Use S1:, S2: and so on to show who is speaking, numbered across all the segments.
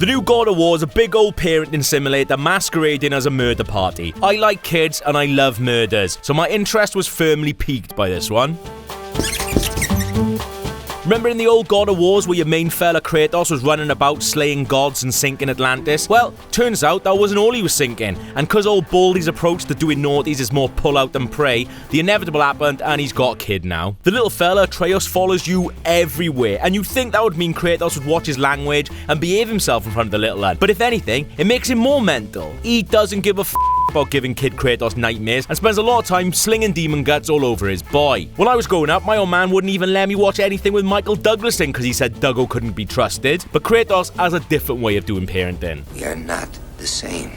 S1: The new God of War is a big old parenting simulator masquerading as a murder party. I like kids and I love murders, so my interest was firmly piqued by this one. Remember in the old God of Wars where your main fella Kratos was running about slaying gods and sinking Atlantis? Well, turns out that wasn't all he was sinking, and cause old Baldy's approach to doing naughties is more pull out than pray, the inevitable happened and he's got a kid now. The little fella, Atreus, follows you everywhere, and you'd think that would mean Kratos would watch his language and behave himself in front of the little lad. But if anything, it makes him more mental. He doesn't give a about giving kid Kratos nightmares and spends a lot of time slinging demon guts all over his boy. When I was growing up, my old man wouldn't even let me watch anything with Michael Douglas in because he said Duggo couldn't be trusted. But Kratos has a different way of doing parenting.
S2: You're not the same.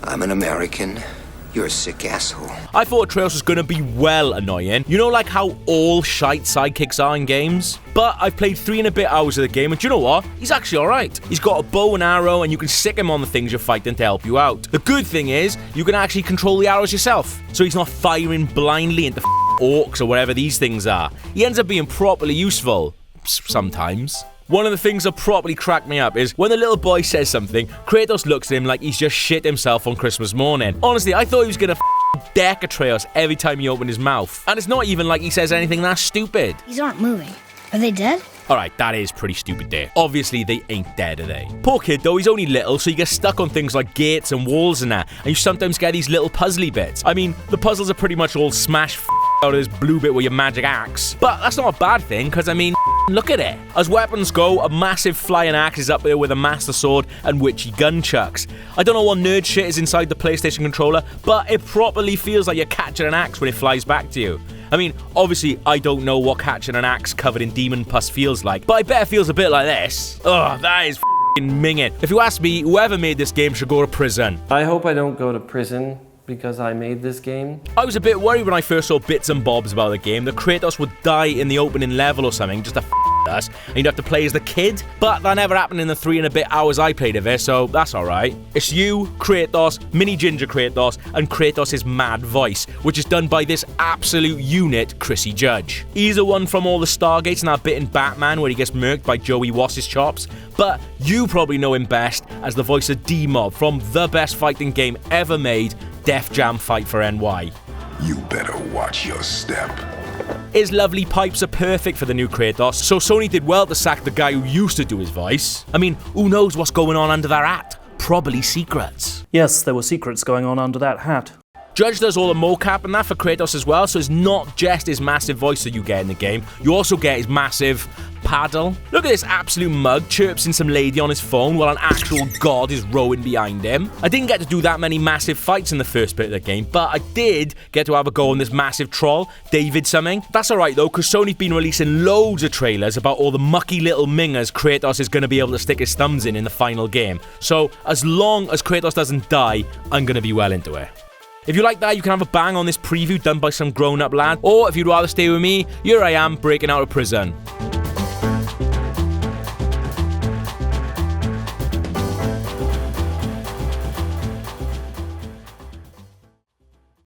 S2: I'm an American. You're a sick asshole.
S1: I thought Atreus was going to be well annoying. You know, like how all shite sidekicks are in games? But I've played 3 and a bit hours of the game, and do you know what? He's actually alright. He's got a bow and arrow, and you can stick him on the things you're fighting to help you out. The good thing is, you can actually control the arrows yourself, so he's not firing blindly into orcs or whatever these things are. He ends up being properly useful. Sometimes. One of the things that properly cracked me up is when the little boy says something, Kratos looks at him like he's just shit himself on Christmas morning. Honestly, I thought he was gonna deck Atreus every time he opened his mouth. And it's not even like he says anything that stupid.
S3: These aren't moving. Are they dead?
S1: Alright, that is pretty stupid there. Obviously, they ain't dead, are they? Poor kid, though, he's only little, so he gets stuck on things like gates and walls and that, and you sometimes get these little puzzly bits. I mean, the puzzles are pretty much all smash out of this blue bit with your magic axe. But that's not a bad thing, because, I mean, look at it. As weapons go, a massive flying axe is up there with a master sword and witchy gunchucks. I don't know what nerd shit is inside the PlayStation controller, but it properly feels like you're catching an axe when it flies back to you. I mean, obviously, I don't know what catching an axe covered in demon pus feels like, but I bet it feels a bit like this. Ugh, that is f***ing minging. If you ask me, whoever made this game should go to prison.
S4: I hope I don't go to prison because I made this game.
S1: I was a bit worried when I first saw bits and bobs about the game that Kratos would die in the opening level or something just to f*** us, and you'd have to play as the kid, but that never happened in the 3 and a bit hours I played of it, so that's alright. It's you, Kratos, Mini Ginger Kratos, and Kratos' mad voice, which is done by this absolute unit, Chrissy Judge. He's the one from all the Stargates and that bit in Batman where he gets murked by Joey Wass's chops, but you probably know him best as the voice of D-Mob from the best fighting game ever made, Def Jam Fight for NY.
S5: You better watch your step.
S1: His lovely pipes are perfect for the new Kratos, so Sony did well to sack the guy who used to do his voice. I mean, who knows what's going on under that hat? Probably secrets.
S6: Yes, there were secrets going on under that hat.
S1: Judge does all the mocap and that for Kratos as well, so it's not just his massive voice that you get in the game, you also get his massive paddle. Look at this absolute mug chirping some lady on his phone while an actual god is rowing behind him. I didn't get to do that many massive fights in the first bit of the game, but I did get to have a go on this massive troll, David something. That's alright though, because Sony's been releasing loads of trailers about all the mucky little mingers Kratos is going to be able to stick his thumbs in the final game. So as long as Kratos doesn't die, I'm going to be well into it. If you like that, you can have a bang on this preview done by some grown-up lad, or if you'd rather stay with me, here I am breaking out of prison.